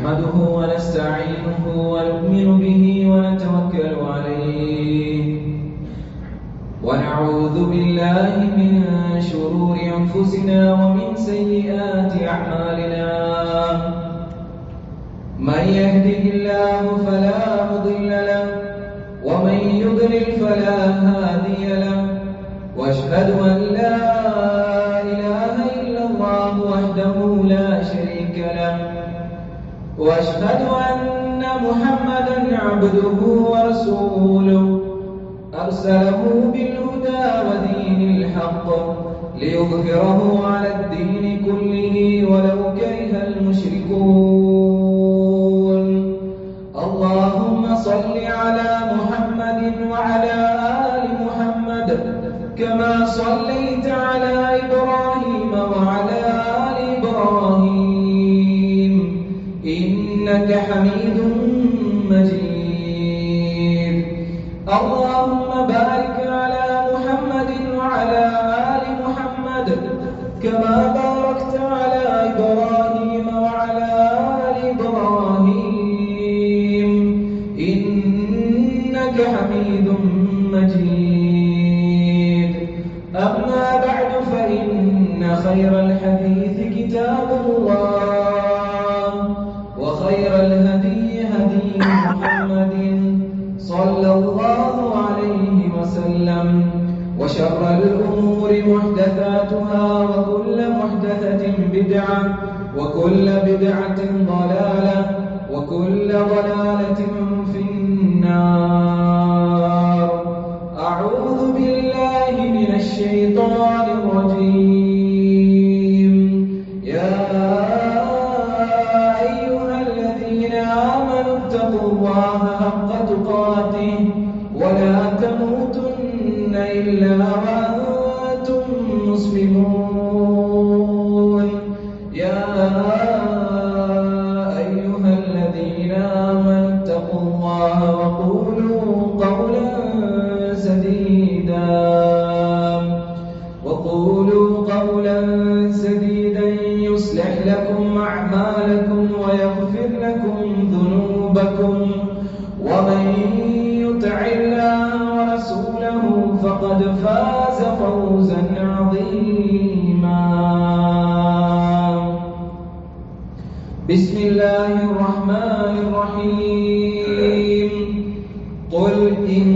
نحمده ونستعينه ونؤمن به ونتوكل عليه ونعوذ بالله من شرور أنفسنا ومن سيئات أعمالنا من يهده الله فلا مضل له ومن يضلل فلا هادي له واشهد أن لا إله إلا الله وحده لا شريك له واشهد أن محمدا عبده ورسوله أرسله بالهدى ودين الحق ليظهره على الدين كله ولو كره المشركون اللهم صل على محمد وعلى آل محمد كما صليت على إبراهيم وعلى آل إبراهيم إنك حميد مجيد اللهم بارك على محمد وعلى آل محمد كما باركت على إبراهيم وعلى آل إبراهيم إنك حميد مجيد أما بعد فإن خير الحديث كتاب الله وخير الهدي هدي محمد صلى الله عليه وسلم وشر الأمور محدثاتها وكل محدثة بدعة وكل بدعة ضلالة وكل ضلالة في النار أعوذ بالله من الشيطان الرجيم يا أيها الذين آمنوا اتقوا الله حق تقاته ولا تموتن إلا وأنتم مسلمون يا أيها الذين آمنوا اتقوا الله وقولوا قولا سديدا يصلح لكم أعمالكم ويغفر لكم ذنوبكم ومن يطع الله ورسوله فقد فاز فوزا عظيما بسم الله الرحمن الرحيم قل إن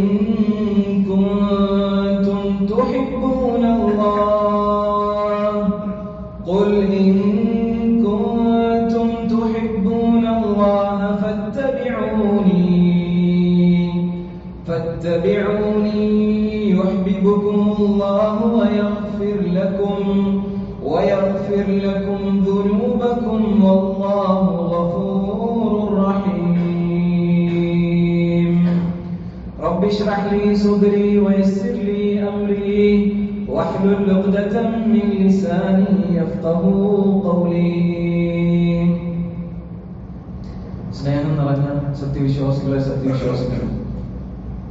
كنتم تحبون الله قل إن كنتم تحبون الله فاتبعوني يحببكم الله ويغفر لكم ذنوبكم والله غفور رحيم رب اشرح لي صدري ويسر لي أمري واحلل عقدة من لساني يفقهوا قولي സ്നേഹം നിറഞ്ഞ സത്യവിശ്വാസികളെ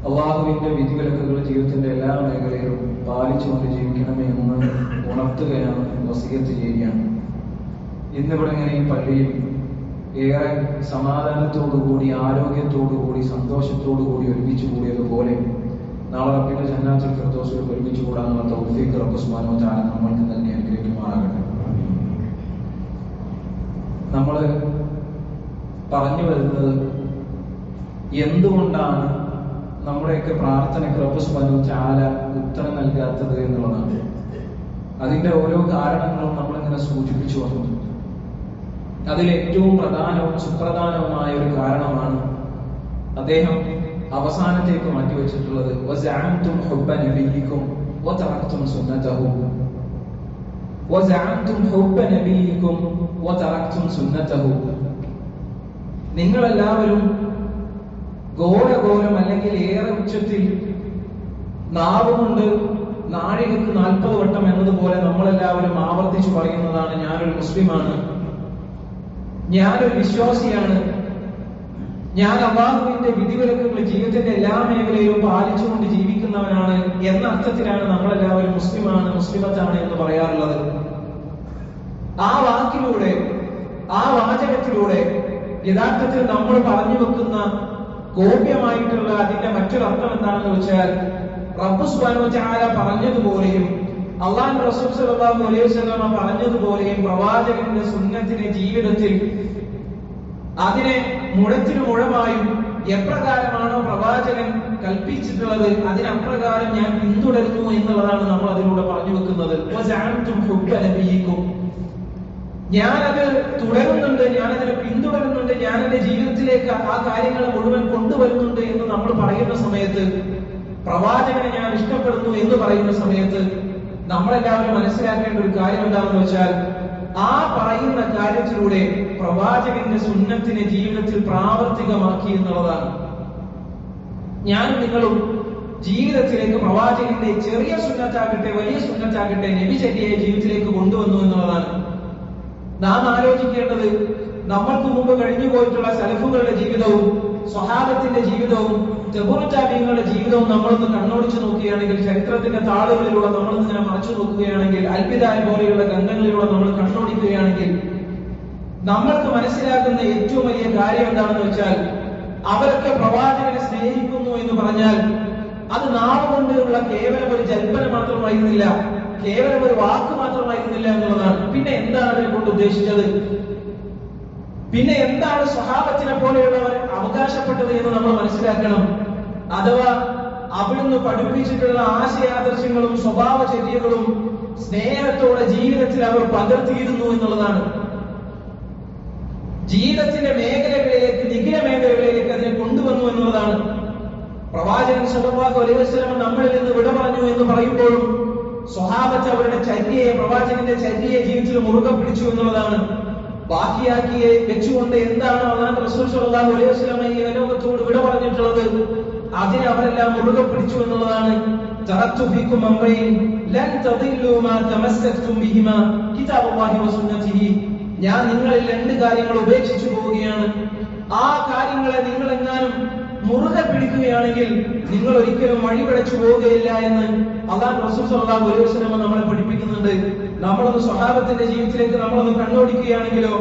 അള്ളാഹുവിന്റെ വിധിവിലക്കുകൾ ജീവിതത്തിന്റെ എല്ലാ മേഖലയിലും പാലിച്ചുകൊണ്ട് ജീവിക്കണമേ എന്ന് ഉണർത്തുകയാണ്, വസിയത്ത് ചെയ്യുകയാണ്. ഇന്നിവിടെ ഇങ്ങനെ ഈ പള്ളിയിൽ ഏറെ സമാധാനത്തോടുകൂടി ആരോഗ്യത്തോടുകൂടി സന്തോഷത്തോടുകൂടി ഒരുമിച്ച് കൂടിയതുപോലെ നാളെ റബ്ബിന്റെ ജന്നാത്തുൽ ഫിർദൗസിൽ ഒരുമിച്ച് കൂടാനുള്ള തൗഫീഖ് റബ്ബ് സുബ്ഹാനഹു വ തആല നമ്മൾക്ക് നൽകി അനുഗ്രഹിക്കുമാറാകട്ടെ. നമ്മൾ പറഞ്ഞു വരുന്നത് എന്തുകൊണ്ടാണ് നമ്മുടെയൊക്കെ പ്രാർത്ഥനയ്ക്ക് റബ്ബ് സുബ്ഹാനഹു വ തആല ഉത്തരം നൽകാത്തത് എന്നുള്ളതാണ്. അതിന്റെ ഓരോ കാരണങ്ങളും നമ്മളിങ്ങനെ സൂചിപ്പിച്ചു വന്നു. അതിലേറ്റവും പ്രധാനവും സുപ്രധാനവുമായ ഒരു കാരണമാണ് അദ്ദേഹം അവസാനത്തേക്ക് മാറ്റിവെച്ചിട്ടുള്ളത് വസഅംതും ഹുബ്ബ നബിയിക്കും വതറക്തും സുന്നതഹു. വസഅംതും ഹുബ്ബ നബിയിക്കും വതറക്തും സുന്നതഹു. നിങ്ങളെല്ലാവരും ഘോരഘോരം അല്ലെങ്കിൽ ഏറെ ഉച്ചത്തിൽ നാവുകൊണ്ട് നാഴികക്ക് 40 വട്ടം എന്നതുപോലെ നമ്മളെല്ലാവരും ആവർത്തിച്ചു പറയുന്നതാണ് ഞാനൊരു മുസ്ലിമാണ്, ഞാനൊരു വിശ്വാസിയാണ്, ഞാൻ അല്ലാഹുവിന്റെ വിധിവിലക്കുകൾ ജീവിതത്തിന്റെ എല്ലാ മേഖലയിലും പാലിച്ചുകൊണ്ട് ജീവിക്കുന്നവനാണ് എന്ന അർത്ഥത്തിലാണ് നമ്മളെല്ലാവരും മുസ്ലിമാണ്, മുസ്ലിമത്താണ് എന്ന് പറയാറുള്ളത്. ആ വാക്കിലൂടെ, ആ വാചകത്തിലൂടെ യഥാർത്ഥത്തിൽ നമ്മൾ പറഞ്ഞു വെക്കുന്ന ഗോപ്യമായിട്ടുള്ള അതിന്റെ മറ്റൊരു അർത്ഥം എന്താണെന്ന് വെച്ചാൽ റബ്ബ് സുബ്ഹാനഹു വ തആല പറഞ്ഞതുപോലെയും അല്ലാഹുവിന്റെ റസൂൽ സ്വല്ലല്ലാഹു അലൈഹി വസല്ലം പറഞ്ഞതുപോലെയും പ്രവാചകന്റെ സുന്നത്തിനെ ജീവിതത്തിൽ അതിനെ മുഴത്തിനു മുഴമായും എപ്രകാരമാണോ പ്രവാചകൻ കൽപ്പിച്ചിട്ടുള്ളത് അതിനപ്രകാരം ഞാൻ പിന്തുടരുന്നു എന്നുള്ളതാണ് നമ്മൾ അതിലൂടെ പറഞ്ഞു വെക്കുന്നത്. ഞാനത് തുടരുന്നുണ്ട്, ഞാനതിനെ പിന്തുടരുന്നുണ്ട്, ഞാൻ എന്റെ ജീവിതത്തിലേക്ക് ആ കാര്യങ്ങൾ മുഴുവൻ കൊണ്ടുവരുന്നുണ്ട് എന്ന് നമ്മൾ പറയുന്ന സമയത്ത്, പ്രവാചകനെ ഞാൻ ഇഷ്ടപ്പെടുന്നു എന്ന് പറയുന്ന സമയത്ത് നമ്മളെല്ലാവരും മനസ്സിലാക്കേണ്ട ഒരു കാര്യം എന്താണെന്ന് വെച്ചാൽ ആ പറയുന്ന കാര്യത്തിലൂടെ പ്രവാചകന്റെ സുന്നത്തിനെ ജീവിതത്തിൽ പ്രാവർത്തികമാക്കി എന്നുള്ളതാണ്. ഞാൻ നിങ്ങളും ജീവിതത്തിലേക്ക് പ്രവാചകന്റെ ചെറിയ സുന്നത്താകട്ടെ വലിയ സുന്നത്താകട്ടെ നബിചര്യയെ ജീവിതത്തിലേക്ക് കൊണ്ടുവന്നു എന്നുള്ളതാണ്. നാം ആലോചിക്കേണ്ടത് നമ്മൾക്ക് മുമ്പ് കഴിഞ്ഞു പോയിട്ടുള്ള സലഫുകളുടെ ജീവിതവും സ്വഹാബത്തിന്റെ ജീവിതവും തബൂഅത്താബിഈങ്ങളുടെ ജീവിതവും നമ്മളൊന്ന് കണ്ണോടിച്ചു നോക്കുകയാണെങ്കിൽ, ചരിത്രത്തിന്റെ താളുകളിലൂടെ നമ്മളിങ്ങനെ മറച്ചു നോക്കുകയാണെങ്കിൽ, അൽബിദായ പോലെയുള്ള ഗ്രന്ഥങ്ങളിലൂടെ നമ്മൾ കണ്ണോടിക്കുകയാണെങ്കിൽ നമ്മൾക്ക് മനസ്സിലാക്കുന്ന ഏറ്റവും വലിയ കാര്യം എന്താണെന്ന് വെച്ചാൽ അവരൊക്കെ പ്രവാചകനെ സ്നേഹിക്കുന്നു എന്ന് പറഞ്ഞാൽ അത് നാവുകൊണ്ടുള്ള കേവലം ഒരു ജൽപ്പന മാത്രമായിരുന്നില്ല, കേവലം ഒരു വാക്ക് മാത്രമായിരുന്നില്ല എന്നുള്ളതാണ്. പിന്നെ എന്താണ് അതിനെ കൊണ്ട് ഉദ്ദേശിച്ചത്? പിന്നെ എന്താണ് സ്വഹാബത്തിനെ പോലെയുള്ളവർ അവകാശപ്പെട്ടത് എന്ന് നമ്മൾ മനസ്സിലാക്കണം. അഥവാ അവിടുന്ന് പഠിപ്പിച്ചിട്ടുള്ള ആശയാദർശങ്ങളും സ്വഭാവചര്യകളും സ്നേഹത്തോടെ ജീവിതത്തിൽ അവർ പകർത്തിയിരുന്നു എന്നുള്ളതാണ്. ജീവിതത്തിന്റെ മേഖലകളിലേക്ക്, നിഖില മേഖലകളിലേക്ക് അതിനെ കൊണ്ടുവന്നു എന്നുള്ളതാണ്. പ്രവാചകൻ സല്ലല്ലാഹു അലൈഹി വസല്ലം നമ്മളിൽ നിന്ന് വിട പറഞ്ഞു എന്ന് പറയുമ്പോഴും സ്വഹാബത്ത് അവരുടെ ചര്യയെ, പ്രവാചകന്റെ ചര്യയെ ജീവിതത്തിൽ മുറുകെ പിടിച്ചു എന്നുള്ളതാണ്. ബാക്കിയാക്കിയെ വെച്ചുകൊണ്ട് എന്താണ് അല്ലാഹു റസൂൽ സല്ലല്ലാഹു അലൈഹി വസല്ലം ഈ ലോകത്തോട് വിട പറഞ്ഞിട്ടുള്ളത് അതിനെ അവരെല്ലാം മുറുകെ പിടിച്ചു എന്നുള്ളതാണ്. തറക്തു ഫീകും അംറൈൻ ലൻ തദില്ലു മാ തമസ്സക്തും ബിഹിമാ കിതാബുല്ലാഹി വസുന്നതിഹി. ഞാൻ നിങ്ങളിൽ രണ്ട് കാര്യങ്ങൾ ഉപേക്ഷിച്ചു പോവുകയാണ്. ആ കാര്യങ്ങളെ നിങ്ങൾ എങ്ങാനും മുറുകെ പിടിക്കുകയാണെങ്കിൽ നിങ്ങൾ ഒരിക്കലും വഴിപിഴച്ചു പോവുകയില്ല എന്ന് അല്ലാഹു റസൂൽ സല്ലല്ലാഹു അലൈഹി വസല്ലം നമ്മളെ പഠിപ്പിക്കുന്നുണ്ട്. നമ്മളൊന്ന് സ്വഹാബത്തിന്റെ ജീവിതത്തിലേക്ക് നമ്മളൊന്ന് കണ്ണോടിക്കുകയാണെങ്കിലോ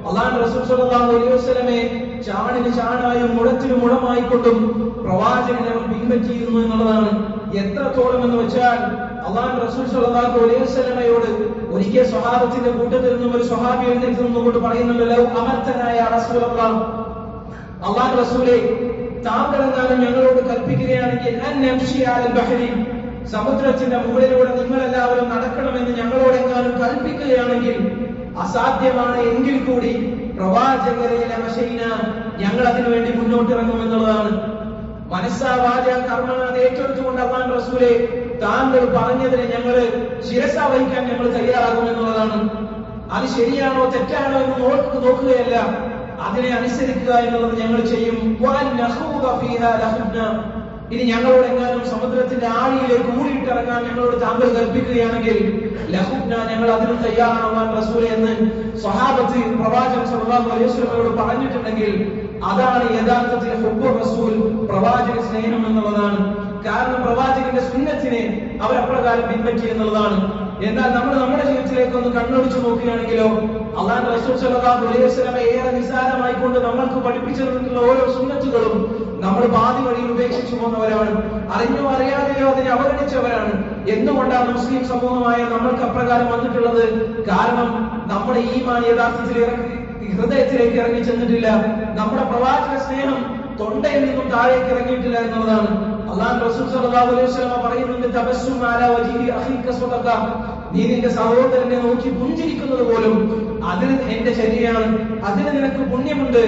അല്ലാഹു റസൂൽ സല്ലല്ലാഹു അലൈഹി വസല്ലമെ ചാണിന് ചാണായും മുഴത്തിനു മുഴമായിക്കൊണ്ടും പ്രവാചകനെ അവർ പിൻപറ്റിയിരുന്നു എന്നുള്ളതാണ്. എത്രത്തോളം എന്ന് വെച്ചാൽ അല്ലാഹു റസൂൽ സല്ലല്ലാഹു അലൈഹി വസല്ലമയോട് ഒരിക്കൽ സ്വഹാബത്തിന്റെ കൂട്ടത്തിൽ നിന്നും ഒരു സ്വഹാബി എഴുന്നേറ്റ് നിന്നുകൊണ്ട് പറയുന്നുണ്ട്, ലൗ അമർത്തനായ റസൂലല്ലാഹ്, അല്ലാഹു റസൂലേ താങ്കൾ എങ്ങാനും ഞങ്ങളോട് കൽപ്പിക്കുകയാണെങ്കിൽ അൻ നംശി അലൽ ബഹരി, സമുദ്രത്തിന്റെ മുകളിലൂടെ നിങ്ങൾ എല്ലാവരും നടക്കണമെന്ന് ഞങ്ങളോട് എങ്ങാനും കൽപ്പിക്കുകയാണെങ്കിൽ അസാധ്യമാണ് എങ്കിൽ കൂടി പ്രവാചകരെ ലമശൈന, ഞങ്ങൾ അതിനുവേണ്ടി മുന്നോട്ടിറങ്ങുമെന്നുള്ളതാണ്. മനസ്സാ വാച കർമ്മ ഏറ്റെടുത്തുകൊണ്ട് അല്ലാഹു റസൂലേ താങ്കൾ പറഞ്ഞതിനെ ഞങ്ങള് ശിരസ വഹിക്കാൻ ഞങ്ങൾ തയ്യാറാകുമെന്നുള്ളതാണ്. അത് ശരിയാണോ തെറ്റാണോ എന്ന് നോക്കുകയല്ല, അതിനെ അനുസരിക്കുക എന്നുള്ളത് ഞങ്ങൾ ചെയ്യും. ഇനി ഞങ്ങളോട് എങ്ങാനും സമുദ്രത്തിന്റെ ആഴിയിലേക്ക് ഊടിയിട്ടിറങ്ങാൻ ഞങ്ങളോട് താങ്കൾ കൽപ്പിക്കുകയാണെങ്കിൽ ലഹുബ്ന, ഞങ്ങൾ അതിനും തയ്യാറാണ് റസൂലെ എന്ന് സ്വഹാബത്ത് പ്രവാചകൻ സല്ലല്ലാഹു അലൈഹി വസല്ലമയോട് പറഞ്ഞിട്ടുണ്ടെങ്കിൽ അതാണ് യഥാർത്ഥത്തിൽ ഹുബ്ബുർ റസൂൽ, പ്രവാചക സ്നേഹം എന്നുള്ളതാണ്. കാരണം പ്രവാചകന്റെ സുന്നത്തിനെ അവരപ്രകാരം പിൻപറ്റി എന്നുള്ളതാണ്. എന്നാൽ നമ്മൾ നമ്മുടെ ജീവിതത്തിലേക്ക് ഒന്ന് കണ്ണൊടിച്ചു നോക്കുകയാണെങ്കിലോ അല്ലാഹു റസൂൽ സല്ലല്ലാഹു അലൈഹി വസല്ലം ഏറെ നിസ്സാരമായിക്കൊണ്ട് നമ്മൾക്ക് പഠിപ്പിച്ചു തന്നിട്ടുള്ള ഓരോ സുന്നത്തുകളും നമ്മൾ പാതി വഴിയിൽ ഉപേക്ഷിച്ചു പോകുന്നവരാണ്, അറിഞ്ഞോ അറിയാതെയോ അതിനെ അവഗണിച്ചവരാണ്. എന്തുകൊണ്ടാണ് മുസ്ലിം സമൂഹമായ നമ്മൾക്ക് അപ്രകാരം വന്നിട്ടുള്ളത്? കാരണം നമ്മുടെ ഈമാൻ യഥാർത്ഥത്തിൽ ഹൃദയത്തിലേക്ക് ഇറങ്ങി ചെന്നിട്ടില്ല. നമ്മുടെ പ്രവാചക സ്നേഹം തൊണ്ടയിൽ നിന്നും താഴേക്ക് ഇറങ്ങിയിട്ടില്ല എന്നുള്ളതാണ്. അല്ലാഹു റസൂൽ സല്ലല്ലാഹു അലൈഹി വസല്ലം പറയുന്നുണ്ട്, തബസ്സും അലാ വജ്ഹി അഖീക സദഖ, നീ നിന്റെ സഹോദരനെ നോക്കി പുഞ്ചിരിക്കുന്നത് പോലും അതിന് എന്റെ ശരിയാണ്, അതിന് നിനക്ക് പുണ്യമുണ്ട്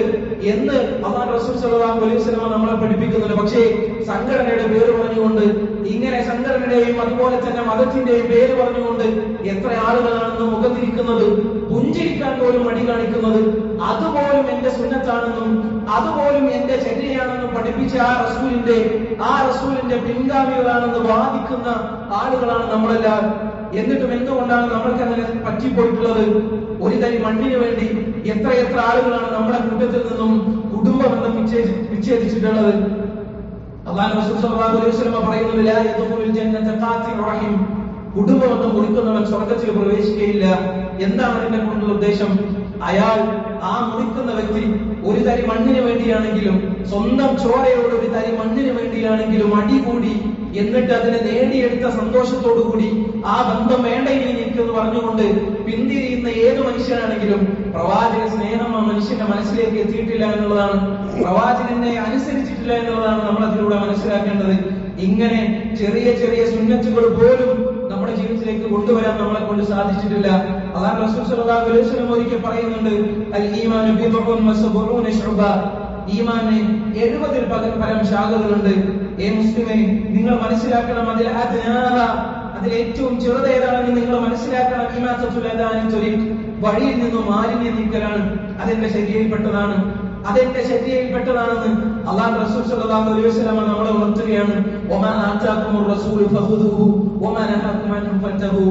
എന്ന് അല്ലാഹു റസൂൽ സല്ലല്ലാഹു അലൈഹി വസല്ലം നമ്മളെ പഠിപ്പിക്കുന്നുണ്ട്. പക്ഷേ സംഘടനയുടെ പേര് പറഞ്ഞുകൊണ്ട്, ഇങ്ങനെ സംഘടനയുടെയും അതുപോലെ തന്നെ മതത്തിന്റെയും പേര് പറഞ്ഞുകൊണ്ട് എത്ര ആളുകളാണെന്ന് മുഖത്തിരിക്കുന്നത്, പുഞ്ചിരിക്കാൻ പോലും മടി കാണിക്കുന്നത്, അതുപോലും എന്റെ സുന്നത്താണെന്നും അതുപോലും എന്റെ ചര്യയാണെന്നും പഠിപ്പിച്ച ആ റസൂലിന്റെ പിൻഗാമികളാണെന്ന് വാദിക്കുന്ന ആളുകളാണ് നമ്മളെല്ലാം. എന്നിട്ടും എന്തുകൊണ്ടാണ് നമ്മൾക്ക് അങ്ങനെ പറ്റിപ്പോയിട്ടുള്ളത്? ഒരു തരി മണ്ണിന് വേണ്ടി എത്ര ആളുകളാണ് നമ്മുടെ കൂട്ടത്തിൽ നിന്നും കുടുംബബന്ധം വിച്ഛേദിച്ചിട്ടുള്ളത്? അല്ലാഹു റസൂൽ സല്ലല്ലാഹു അലൈഹി വസല്ലം പറയുന്നത്, ലാ യദ്ഖുലുൽ ജന്നത ഖാതിഉർ റഹിം, കുടുംബബന്ധം മുറിക്കുന്നവൻ സ്വർഗ്ഗത്തിൽ പ്രവേശിക്കുകയില്ല. എന്താണ് അതിന്റെ കൊണ്ടുള്ള ഉദ്ദേശം? അയാൾ ആ മുറിക്കുന്ന വ്യക്തി ഒരു തരി മണ്ണിന് വേണ്ടിയാണെങ്കിലും, സ്വന്തം ചോരയോട് ഒരു തരി മണ്ണിന് വേണ്ടിയാണെങ്കിലും അടികൂടി, എന്നിട്ട് അതിനെ നേടിയെടുത്ത സന്തോഷത്തോടുകൂടി ആ ബന്ധം വേണ്ട ഇനി എനിക്കെന്ന് പറഞ്ഞുകൊണ്ട് പിന്തിരിയുന്ന ഏത് മനുഷ്യനാണെങ്കിലും പ്രവാചക സ്നേഹം ആ മനുഷ്യന്റെ മനസ്സിലേക്ക് എത്തിയിട്ടില്ല എന്നുള്ളതാണ്, പ്രവാചകനെ അനുസരിച്ചിട്ടില്ല എന്നുള്ളതാണ് നമ്മൾ അതിലൂടെ മനസ്സിലാക്കേണ്ടത്. ഇങ്ങനെ ചെറിയ ചെറിയ സുന്നത്തുകൾ പോലും നമ്മുടെ ജീവിതത്തിലേക്ക് കൊണ്ടുവരാൻ നമ്മളെ കൊണ്ട് സാധിച്ചിട്ടില്ല. അല്ലാഹു റസൂൽ സ്വല്ലല്ലാഹു അലൈഹി വസല്ലം ഒരിക്കൽ പറയുന്നുണ്ട്, അൽ ഈമാനു ബിദ്ഉൻ വസബഊന ശുഅബ, ഈമാന് 70-ൽ പരം ശാഖകളുണ്ട്. ഏ മുസ്ലിമേ, നിങ്ങൾ മനസ്സിലാക്കണം, അതിൽ ഏറ്റവും ചെറുത് ഏതാണെന്ന് നിങ്ങൾ മനസ്സിലാക്കണം. ഈമാനത്തുൽ അദാനി ത്വരീഖ്, വഴിയിൽ നിന്നും മാലിന്യം നീക്കലാണ്. അതെന്റെ ശരീരയിൽപ്പെട്ടതാണ്, അതെന്റെ ശരീരയിൽപ്പെട്ടതാണെന്ന് അല്ലാഹു റസൂൽ സ്വല്ലല്ലാഹു അലൈഹി വസല്ലം നമ്മളെ ഉണർത്തുകയാണ്. വമാ ആതാകുമുർ റസൂലു ഫഖുദൂഹു വമാ നഹാകും അൻഹു ഫൻതഹു,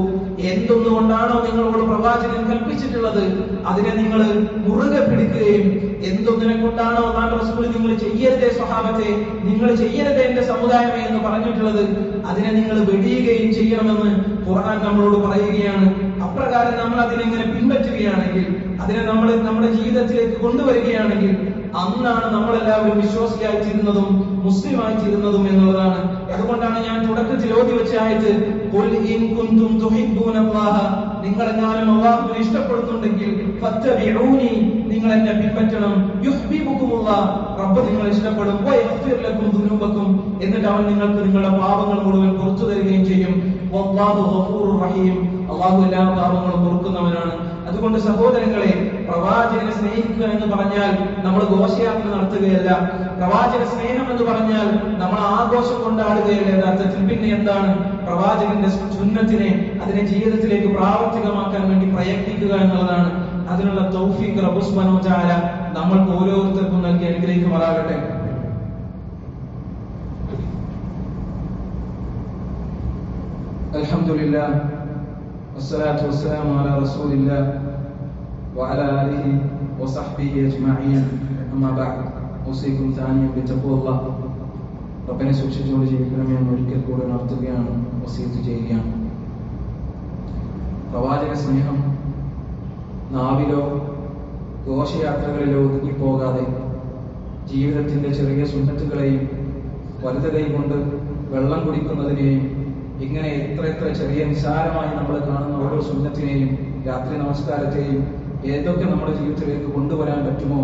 എന്തൊന്നുകൊണ്ടാണോ നിങ്ങളോട് പ്രവാചകൻ കൽപ്പിച്ചിട്ടുള്ളത് അതിനെ നിങ്ങൾ മുറുകെ പിടിക്കുകയും, എന്തൊന്നിനെ കൊണ്ടാണോ അല്ലാഹു റസൂൽ നിങ്ങൾ ചെയ്യരുതേ സ്വഹാബത്തെ, നിങ്ങൾ ചെയ്യരുതേ എന്റെ സമുദായമേ എന്ന് പറഞ്ഞിട്ടുള്ളത് അതിനെ നിങ്ങൾ വെടിയുകയും ചെയ്യണമെന്ന് ഖുർആൻ നമ്മളോട് പറയുകയാണ്. അപ്രകാരം നമ്മൾ അതിനെങ്ങനെ പിൻപറ്റുകയാണെങ്കിൽ, അതിനെ നമ്മൾ നമ്മുടെ ജീവിതത്തിലേക്ക് കൊണ്ടുവരികയാണെങ്കിൽ, അന്നാണ് നമ്മളെല്ലാവരും വിശ്വാസിയായി തീരുന്നതും മുസ്ലിമായി തീരുന്നതും എന്നുള്ളതാണ്. അതുകൊണ്ടാണ് ഞാൻ തുടക്കത്തിൽ ഓതി വെച്ച ആയത്ത്, ഖുൽ ഇൻ കുൻതും തുഹിബ്ബൂനല്ലാഹ, നിങ്ങൾ എങ്ങാനും അല്ലാഹുവിനെ ഇഷ്ടപ്പെടുന്നുണ്ടെങ്കിൽ ഫത്തബിഊനി, നിങ്ങൾ എന്നെ പിൻപറ്റണം, യുഹ്ബിബുകുമുല്ലാഹ്, റബ്ബ് നിങ്ങളെ ഇഷ്ടപ്പെടും, വയഗ്ഫിർ ലക്കും ദുനൂബക്കും, എന്നിട്ട് അവൻ നിങ്ങൾക്ക് നിങ്ങളുടെ പാപങ്ങൾ മുഴുവൻ പുറത്തു തരികയും ചെയ്യും. വല്ലാഹു ഗഫൂറുർ റഹീം, അല്ലാഹു എല്ലാ പാപങ്ങളും പൊറുക്കുന്നവനാണ്. അതുകൊണ്ട് സഹോദരങ്ങളെ, പ്രവാചകനെ സ്നേഹിക്കുക എന്ന് പറഞ്ഞാൽ നമ്മൾ ഘോഷയാത്ര നടത്തുകയല്ല. പ്രവാചക സ്നേഹം എന്ന് പറഞ്ഞാൽ നമ്മൾ ആഘോഷം കൊണ്ടാടുകയല്ല യഥാർത്ഥത്തിൽ. പിന്നെ എന്താണ്? പ്രവാചകന്റെ സുന്നത്തിനെ, അതിനെ ജീവിതത്തിലേക്ക് പ്രാവർത്തികമാക്കാൻ വേണ്ടി പ്രയത്നിക്കുക എന്നുള്ളതാണ്. അതിനുള്ള തൗഫീഖ് റബ്ബ് സുബ്ഹാനഹു വ തആല നമ്മൾക്ക് ഓരോരുത്തർക്കും നൽകി അനുഗ്രഹിക്കുമാറാകട്ടെ. അൽഹംദുലില്ലാഹ് വസ്സലാത്തു വസ്സലാമു അലാ റസൂലില്ലാഹ് വഅലാ ആലിഹി വസഹ്ബിഹി അജ്മഈൻ. അമ്മാ ബഅദ്, ഉസീകും തആനിയ ബിതഖ്വല്ലാഹ്, റബ്ബിനെ സൂക്ഷിച്ചുകൊണ്ട് ജീവിക്കണമേ എന്ന് ഒരിക്കൽ കൂടെ ഉണർത്തുകയാണ്, വസിയത്ത് ചെയ്യുകയാണ്. പ്രവാചക സ്നേഹം നാവിലോ ഘോഷയാത്രകളിലോ ഒതുങ്ങിപ്പോകാതെ ജീവിതത്തിന്റെ ചെറിയ സുന്നത്തുകളെയും വലത് കൈ കൊണ്ട് വെള്ളം കുടിക്കുന്നതിനെയും, ഇങ്ങനെ എത്ര ചെറിയ നിസാരമായി നമ്മൾ കാണുന്ന ഓരോ സുന്നത്തിനെയും, രാത്രി നമസ്കാരത്തെയും ഏതൊക്കെ നമ്മുടെ ജീവിതത്തിലേക്ക് കൊണ്ടുവരാൻ പറ്റുമോ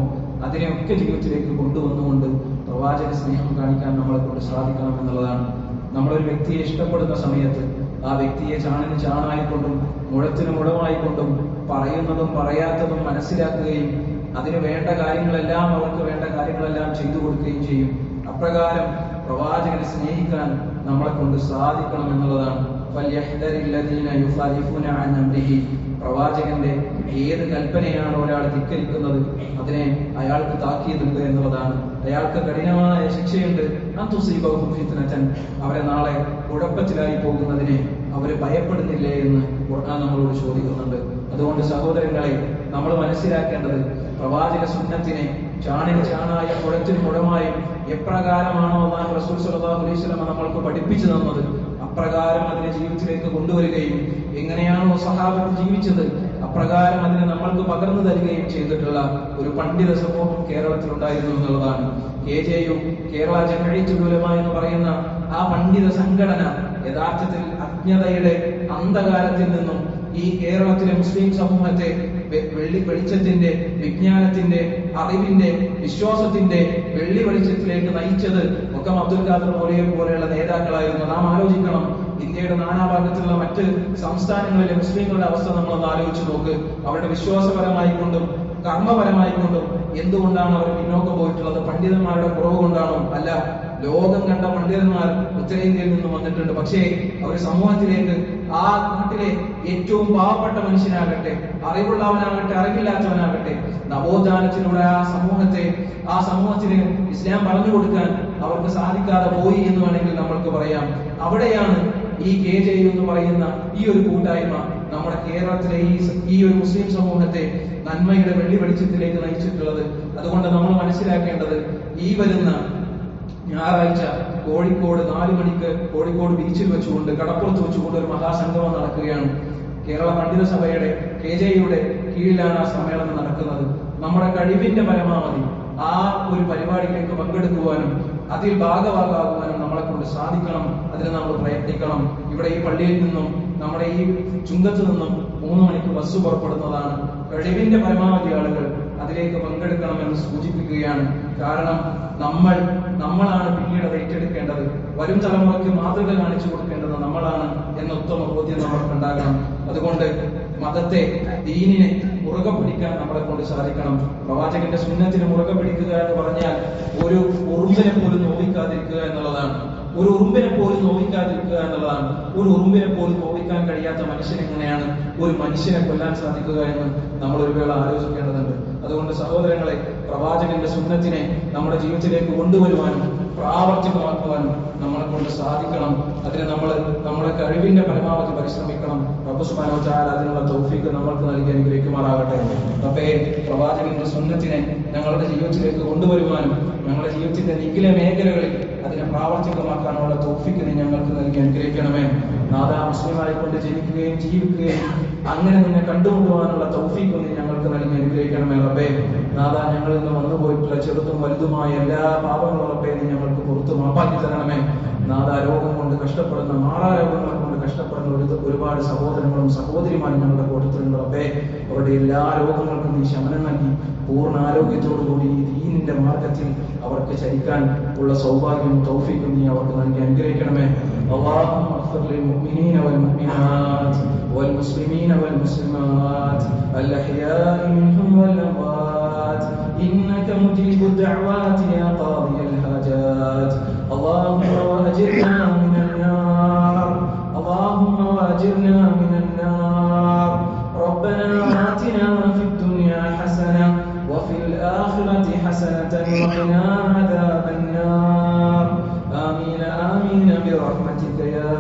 അതിനെയൊക്കെ ജീവിതത്തിലേക്ക് കൊണ്ടുവന്നുകൊണ്ട് പ്രവാചക സ്നേഹം കാണിക്കാൻ നമ്മളെ കൊണ്ട് സാധിക്കണം എന്നുള്ളതാണ്. നമ്മളൊരു വ്യക്തിയെ ഇഷ്ടപ്പെടുന്ന സമയത്ത് ആ വ്യക്തിയെ ചാണിന് ചാണായിക്കൊണ്ടും മുഴത്തിന് മുഴമായിക്കൊണ്ടും പറയുന്നതും പറയാത്തതും മനസ്സിലാക്കുകയും അതിന് വേണ്ട കാര്യങ്ങളെല്ലാം, അവർക്ക് വേണ്ട കാര്യങ്ങളെല്ലാം ചെയ്തു കൊടുക്കുകയും ചെയ്യും. അപ്രകാരം പ്രവാചകനെ സ്നേഹിക്കാൻ നമ്മളെ കൊണ്ട് സാധിക്കണം എന്നുള്ളതാണ്. പ്രവാചകന്റെ ഏത് കൽപ്പനയാണ് ഒരാൾ ധിക്കരിക്കുന്നത് അതിനെ അയാൾക്ക് താക്കീതുണ്ട് എന്നുള്ളതാണ്. അയാൾക്ക് കഠിനമായ ശിക്ഷയുണ്ട്. അവരെ നാളെ കുഴപ്പത്തിലായി പോകുന്നതിനെ അവര് ഭയപ്പെടുന്നില്ലേ എന്ന് ഖുർആൻ നമ്മളോട് ചോദിക്കുന്നുണ്ട്. അതുകൊണ്ട് സഹോദരങ്ങളെ, നമ്മൾ മനസ്സിലാക്കേണ്ടത് പ്രവാചക സുന്നത്തിനെ ചാണിന് ചാണായും മുഴത്തിന് മുഴമായും എപ്രകാരമാണോ അല്ലാഹു റസൂൽ സ്വല്ലല്ലാഹു അലൈഹി വസല്ലം നമ്മൾക്ക് പഠിപ്പിച്ചു തന്നത് അപ്രകാരം അതിനെ ജീവിതത്തിലേക്ക് കൊണ്ടുവരികയും, എങ്ങനെയാണോ സഹാബത്ത് ജീവിച്ചത് അപ്രകാരം അതിനെ നമ്മൾക്ക് പകർന്നു തരികയും ചെയ്തിട്ടുള്ള ഒരു പണ്ഡിത സമൂഹം കേരളത്തിൽ ഉണ്ടായിരുന്നു എന്നുള്ളതാണ്. KJU, കേരള ജംഇയ്യത്തുൽ ഉലമ എന്ന് പറയുന്ന ആ പണ്ഡിത സംഘടന യഥാർത്ഥത്തിൽ അജ്ഞതയുടെ അന്ധകാരത്തിൽ നിന്നും ഈ കേരളത്തിലെ മുസ്ലിം സമൂഹത്തെ വെളിച്ചത്തിന്റെ, വിജ്ഞാനത്തിന്റെ, അറിവിന്റെ, വിശ്വാസത്തിന്റെ വെള്ളി വെളിച്ചത്തിലേക്ക് നയിച്ചത് ഒക്കെ അബ്ദുൽ ഖാദർ പോലെയുള്ള നേതാക്കളായിരുന്നു. നാം ആലോചിക്കണം, ഇന്ത്യയുടെ നാനാഭാഗത്തുള്ള മറ്റ് സംസ്ഥാനങ്ങളിലെ മുസ്ലിങ്ങളുടെ അവസ്ഥ നമ്മളൊന്ന് ആലോചിച്ച് നോക്ക്. അവരുടെ വിശ്വാസപരമായിക്കൊണ്ടും കർമ്മപരമായിക്കൊണ്ടും എന്തുകൊണ്ടാണ് അവർ പിന്നോക്കം പോയിട്ടുള്ളത്? പണ്ഡിതന്മാരുടെ കുറവ് കൊണ്ടാണോ? അല്ല. ലോകം കണ്ട പണ്ഡിതന്മാർ ഉത്തരേന്ത്യയിൽ നിന്ന് വന്നിട്ടുണ്ട്. പക്ഷേ അവർ സമൂഹത്തിലേക്ക്, ആ നാട്ടിലെ ഏറ്റവും പാവപ്പെട്ട മനുഷ്യനാകട്ടെ, അറിവുള്ളവനാകട്ടെ, അറിവില്ലാത്തവനാകട്ടെ, നവോത്ഥാനത്തിലൂടെ ആ സമൂഹത്തിന് ഇസ്ലാം പറഞ്ഞു കൊടുക്കാൻ അവർക്ക് സാധിക്കാതെ പോയി എന്ന് വേണമെങ്കിൽ നമ്മൾക്ക് പറയാം. അവിടെയാണ് ഈ KJU എന്ന് പറയുന്ന ഈ ഒരു കൂട്ടായ്മ നമ്മുടെ കേരളത്തിലെ ഈ ഒരു മുസ്ലിം സമൂഹത്തെ നന്മയുടെ വെള്ളി വെളിച്ചത്തിലേക്ക് നയിച്ചിട്ടുള്ളത്. അതുകൊണ്ട് നമ്മൾ മനസ്സിലാക്കേണ്ടത്, ഈ വരുന്ന ഞായറാഴ്ച കോഴിക്കോട് 4 മണിക്ക് കോഴിക്കോട് ബീച്ചിൽ വെച്ചുകൊണ്ട്, കടപ്പുറത്ത് വെച്ചുകൊണ്ട് ഒരു മഹാസംഗമം നടക്കുകയാണ്. കേരള പണ്ഡിത സഭയുടെ KJUയുടെ കീഴിലാണ് ആ സമ്മേളനം നടക്കുന്നത്. നമ്മുടെ കഴിവിന്റെ പരമാവധി ആ ഒരു പരിപാടിയിലേക്ക് പങ്കെടുക്കുവാനും അതിൽ ഭാഗഭാഗമാകുവാനും നമ്മളെ കൊണ്ട് സാധിക്കണം. അതിന് നമ്മൾ പ്രയത്നിക്കണം. ഇവിടെ ഈ പള്ളിയിൽ നിന്നും നമ്മുടെ ഈ ചുങ്കത്ത് നിന്നും 3 മണിക്ക് ബസ് പുറപ്പെടുന്നതാണ്. കഴിവിന്റെ പരമാവധി ആളുകൾ അതിലേക്ക് പങ്കെടുക്കണമെന്ന് സൂചിപ്പിക്കുകയാണ്. കാരണം നമ്മളാണ് പിന്നീട് അത് ഏറ്റെടുക്കേണ്ടത്. വരും തലമുറയ്ക്ക് മാതൃക കാണിച്ചു കൊടുക്കേണ്ടത് നമ്മളാണ് എന്ന ഉത്തമ ബോധ്യം നമ്മൾക്കുണ്ടാകണം. അതുകൊണ്ട് മതത്തെ, ദീനിനെ മുറുകെ പിടിക്കാൻ നമ്മളെ കൊണ്ട് സാധിക്കണം. പ്രവാചകന്റെ സുന്നത്തിന് മുറുകെ പിടിക്കുക എന്ന് പറഞ്ഞാൽ ഒരു ഉറുമ്പിനെ പോലും നോവിക്കാതിരിക്കുക എന്നുള്ളതാണ്. ഒരു ഉറുമ്പിനെ പോലും നോവിക്കാതിരിക്കുക എന്നുള്ളതാണ്. ഒരു ഉറുമ്പിനെ പോലും നോവിക്കാൻ കഴിയാത്ത മനുഷ്യൻ എങ്ങനെയാണ് ഒരു മനുഷ്യനെ കൊല്ലാൻ സാധിക്കുക എന്ന് നമ്മൾ ഒരു വേള ആലോചിക്കേണ്ടതുണ്ട്. അതുകൊണ്ട് സഹോദരങ്ങളെ, പ്രവാചകന്റെ സുന്നത്തിനെ നമ്മുടെ ജീവിതത്തിലേക്ക് കൊണ്ടുവരുവാനും പ്രാവർത്തികമാക്കുവാനും നമ്മളെ കൊണ്ട് സാധിക്കണം. അതിന് നമ്മുടെ കഴിവിന്റെ പരമാവധി പരിശ്രമിക്കണം. റബ്ബ് സുബ്ഹാനഹു വ തആല അതിനുള്ള തൗഫീഖ് നമ്മൾക്ക് നൽകി അനുഗ്രഹിക്കുമാറാകട്ടെ. റബ്ബേ, പ്രവാചകന്റെ സുന്നത്തിനെ ഞങ്ങളുടെ ജീവിതത്തിലേക്ക് കൊണ്ടുവരുവാനും ഞങ്ങളുടെ ജീവിതത്തിന്റെ നിഖില മേഖലകളിൽ അതിനെ പ്രാവർത്തികമാക്കാനുള്ള തൗഫീഖ് നീ ഞങ്ങൾക്ക് നൽകി അനുഗ്രഹിക്കണമേ. നാദാ, മുസ്ലിമായി കൊണ്ട് ജനിക്കുകയും ജീവിക്കുകയും അങ്ങനെ നിന്നെ കണ്ടുമുട്ടുവാനുള്ള തൗഫീഖ് നീ ഞങ്ങൾക്ക് നൽകി അനുഗ്രഹിക്കണമേ. റബ്ബേ, നാദാ, ഞങ്ങളിൽ നിന്ന് വന്നുപോയിട്ടുള്ള ചെറുതും വലുതുമായ എല്ലാ പാപങ്ങളും റബ്ബേ നീ ഞങ്ങൾക്ക് പുറത്തു മാപ്പാക്കി തരണമേ. നാദാ, രോഗം കൊണ്ട് കഷ്ടപ്പെടുന്ന, മാറാരോഗങ്ങൾ കൊണ്ട് കഷ്ടപ്പെടുന്ന ഒരുപാട് സഹോദരങ്ങളും സഹോദരിമാരും ഞങ്ങളുടെ കൂട്ടത്തിലുണ്ട്. റബ്ബേ, അവരുടെ എല്ലാ രോഗങ്ങൾക്കും നീ ശമനം നൽകി പൂർണ്ണ ആരോഗ്യത്തോടുകൂടി ഈ ദീനിന്റെ മാർഗത്തിൽ അവർക്ക് ചരിക്കാൻ ഉള്ള സൗഭാഗ്യവും തൗഫീഖും നീ അവർക്ക് നൽകി അനുഗ്രഹിക്കണമേ. اللهم اغفر للمؤمنين والمؤمنات والمسلمين والمسلمات الأحياء منهم والأموات إنك مجيب الدعوات يا قاضي الحاجات. اللهم وأجرنا من النار، اللهم وأجرنا من النار. ربنا آتنا في الدنيا حسنة وفي الآخرة حسنة وقنا عذاب النار. آمين آمين برحمتك يا